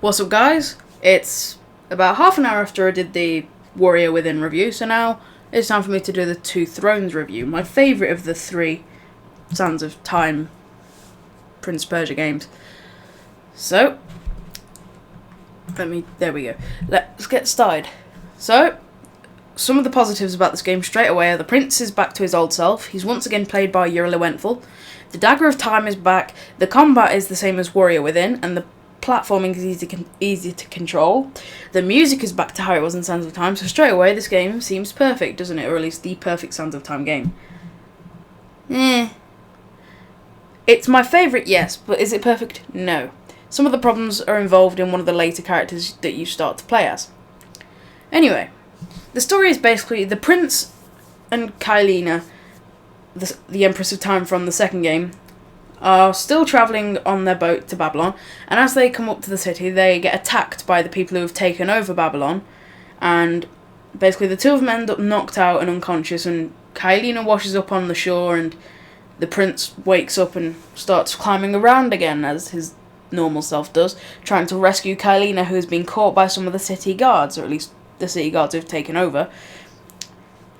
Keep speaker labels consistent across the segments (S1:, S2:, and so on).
S1: What's up, guys? It's about half an hour after I did the Warrior Within review, so now it's time for me to do the Two Thrones review. My favourite of the three Sands of Time Prince Persia games. So, there we go. Let's get started. So, some of the positives about this game straight away are the prince is back to his old self. He's once again played by Yuri Lewentful. The Dagger of Time is back. The combat is the same as Warrior Within, and the platforming is easy to control. The music is back to how it was in Sands of Time, so straight away this game seems perfect, doesn't it? Or at least the perfect Sands of Time game. It's my favourite, yes, but is it perfect? No. Some of the problems are involved in one of the later characters that you start to play as. Anyway, the story is basically the prince and Kailina, the Empress of Time from the second game, are still travelling on their boat to Babylon, and as they come up to the city, they get attacked by the people who have taken over Babylon, and basically the two of them end up knocked out and unconscious, and Kailina washes up on the shore, and the prince wakes up and starts climbing around again, as his normal self does, trying to rescue Kailina, who has been caught by some of the city guards, or at least the city guards who've taken over,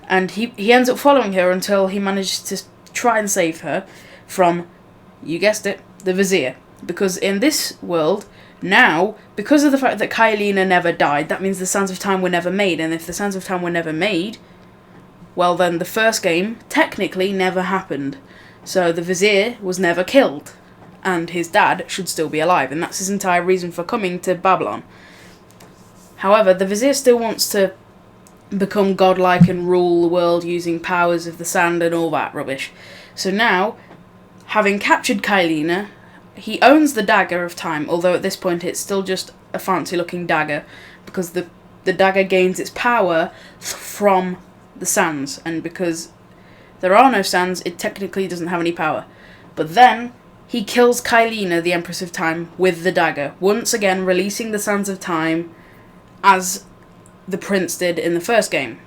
S1: and he ends up following her until he manages to try and save her from, you guessed it, the Vizier. Because in this world, now, because of the fact that Kailina never died, that means the Sands of Time were never made. And if the Sands of Time were never made, well then the first game technically never happened. So the Vizier was never killed. And his dad should still be alive. And that's his entire reason for coming to Babylon. However, the Vizier still wants to become godlike and rule the world using powers of the sand and all that rubbish. So now, having captured Kailina, he owns the Dagger of Time, although at this point it's still just a fancy-looking dagger, because the dagger gains its power from the sands, and because there are no sands, it technically doesn't have any power. But then, he kills Kailina, the Empress of Time, with the dagger, once again releasing the Sands of Time as the prince did in the first game.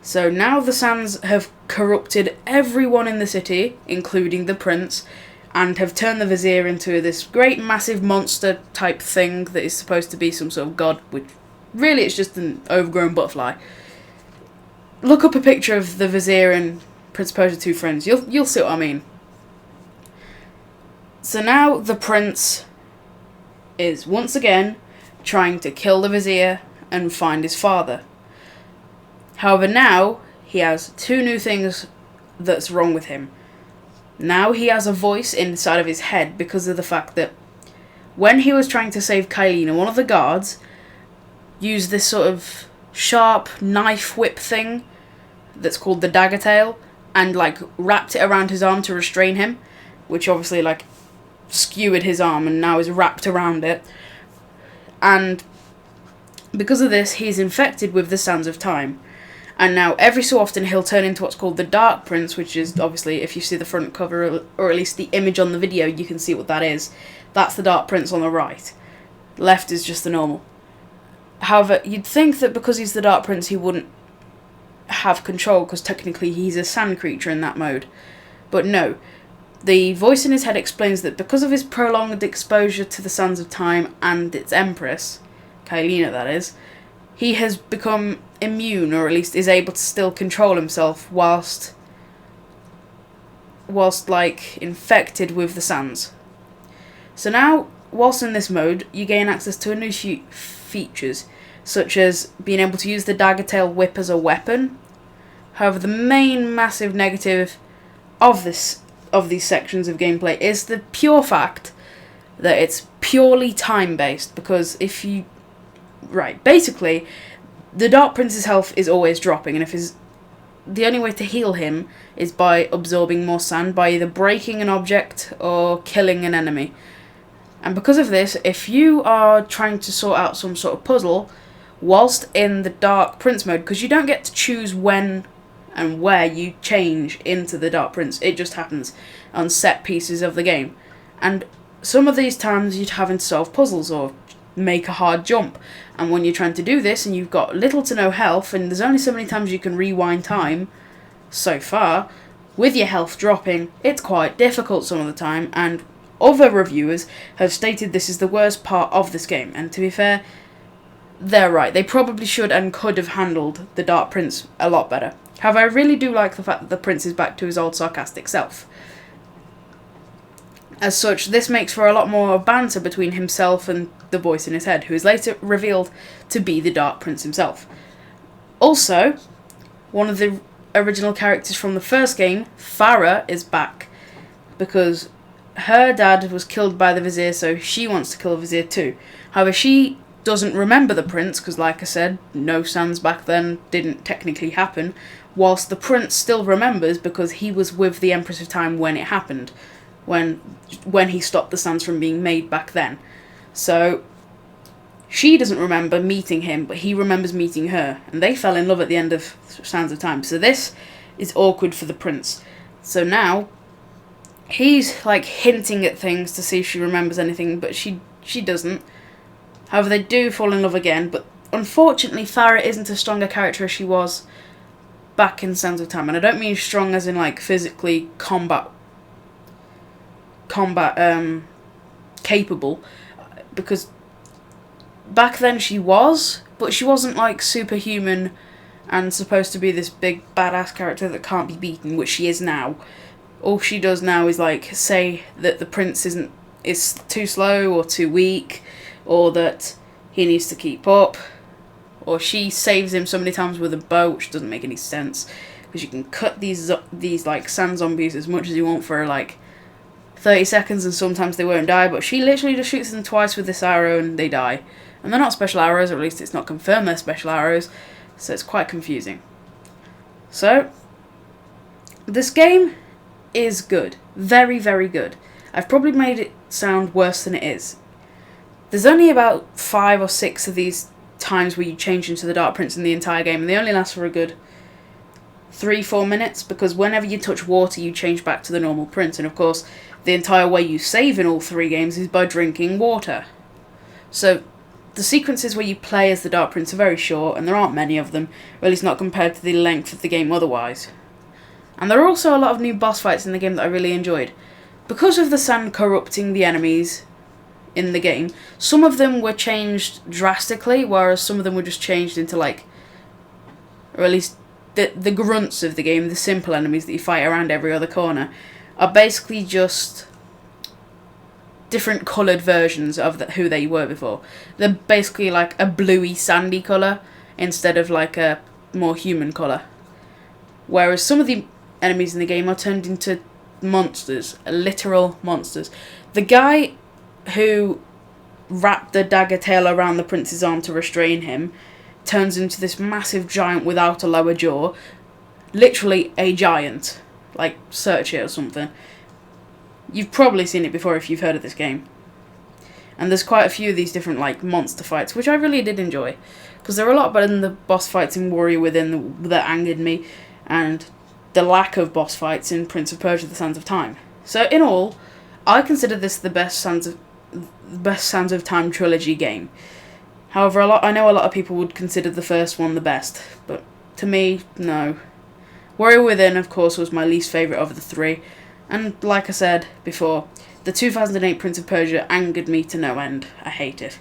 S1: So now the sands have corrupted everyone in the city, including the prince, and have turned the Vizier into this great massive monster type thing that is supposed to be some sort of god, which really it's just an overgrown butterfly. Look up a picture of the Vizier and Prince Persia 2 Friends, you'll see what I mean. So now the prince is once again trying to kill the Vizier and find his father. However, now he has two new things that's wrong with him. Now he has a voice inside of his head because of the fact that when he was trying to save Kailina, one of the guards used this sort of sharp knife whip thing that's called the dagger tail and wrapped it around his arm to restrain him, which obviously skewered his arm and now is wrapped around it. And because of this, he's infected with the Sands of Time. And now, every so often, he'll turn into what's called the Dark Prince, which is, obviously, if you see the front cover, or at least the image on the video, you can see what that is. That's the Dark Prince on the right. Left is just the normal. However, you'd think that because he's the Dark Prince, he wouldn't have control, because technically he's a sand creature in that mode. But no. The voice in his head explains that because of his prolonged exposure to the Sands of Time and its Empress, Kailina that is, he has become immune, or at least is able to still control himself whilst infected with the sands. So now, whilst in this mode, you gain access to a new features, such as being able to use the dagger tail whip as a weapon. However, the main massive negative of these sections of gameplay is the pure fact that it's purely time-based, because basically, the Dark Prince's health is always dropping, and the only way to heal him is by absorbing more sand, by either breaking an object or killing an enemy. And because of this, if you are trying to sort out some sort of puzzle whilst in the Dark Prince mode, because you don't get to choose when and where you change into the Dark Prince, it just happens on set pieces of the game. And some of these times you're having to solve puzzles or make a hard jump, and when you're trying to do this and you've got little to no health, and there's only so many times you can rewind time so far, with your health dropping, it's quite difficult some of the time, and Other reviewers have stated this is the worst part of this game, and to be fair, they're right. They probably should and could have handled the Dark Prince a lot better. However, I really do like the fact that the prince is back to his old sarcastic self. As such, this makes for a lot more banter between himself and the voice in his head, who is later revealed to be the Dark Prince himself. Also, one of the original characters from the first game, Farah, is back, because her dad was killed by the Vizier, so she wants to kill the Vizier too. However, she doesn't remember the prince, because like I said, no sands back then didn't technically happen, whilst the prince still remembers because he was with the Empress of Time when it happened, when he stopped the sands from being made back then. So she doesn't remember meeting him, but he remembers meeting her, and they fell in love at the end of Sands of Time. So this is awkward for the prince. So now he's like hinting at things to see if she remembers anything, but she doesn't. However, they do fall in love again, but unfortunately Farah isn't as strong a character as she was back in Sands of Time. And I don't mean strong as in like physically combat capable, because back then she was, but she wasn't like superhuman and supposed to be this big badass character that can't be beaten, which she is now. All she does now is like say that the prince is too slow or too weak, or that he needs to keep up, or she saves him so many times with a bow, which doesn't make any sense, because you can cut these like sand zombies as much as you want for like 30 seconds and sometimes they won't die, but she literally just shoots them twice with this arrow and they die. And they're not special arrows, or at least it's not confirmed they're special arrows, so it's quite confusing. So, this game is good. Very, very good. I've probably made it sound worse than it is. There's only about 5 or 6 of these times where you change into the Dark Prince in the entire game, and they only last for a good 3-4 minutes, because whenever you touch water you change back to the normal prince, and of course the entire way you save in all 3 games is by drinking water. So the sequences where you play as the Dark Prince are very short, and there aren't many of them, or at least not compared to the length of the game otherwise. And there are also a lot of new boss fights in the game that I really enjoyed. Because of the sand corrupting the enemies in the game, some of them were changed drastically, whereas some of them were just changed into like, or at least the grunts of the game, the simple enemies that you fight around every other corner, are basically just different coloured versions of who they were before. They're basically like a bluey, sandy colour instead of like a more human colour. Whereas some of the enemies in the game are turned into monsters, literal monsters. The guy who wrapped the dagger tail around the prince's arm to restrain him turns into this massive giant without a lower jaw. Literally a giant. Like, search it or something. You've probably seen it before if you've heard of this game. And there's quite a few of these different like monster fights, which I really did enjoy, because they're a lot better than the boss fights in Warrior Within that angered me, and the lack of boss fights in Prince of Persia: The Sands of Time. So in all, I consider this the best Sands of Time trilogy game. However, I know a lot of people would consider the first one the best, but to me, no. Warrior Within, of course, was my least favourite of the 3, and like I said before, the 2008 Prince of Persia angered me to no end. I hate it.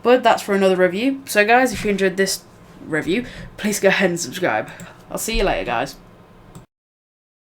S1: But that's for another review. So guys, if you enjoyed this review, please go ahead and subscribe. I'll see you later, guys.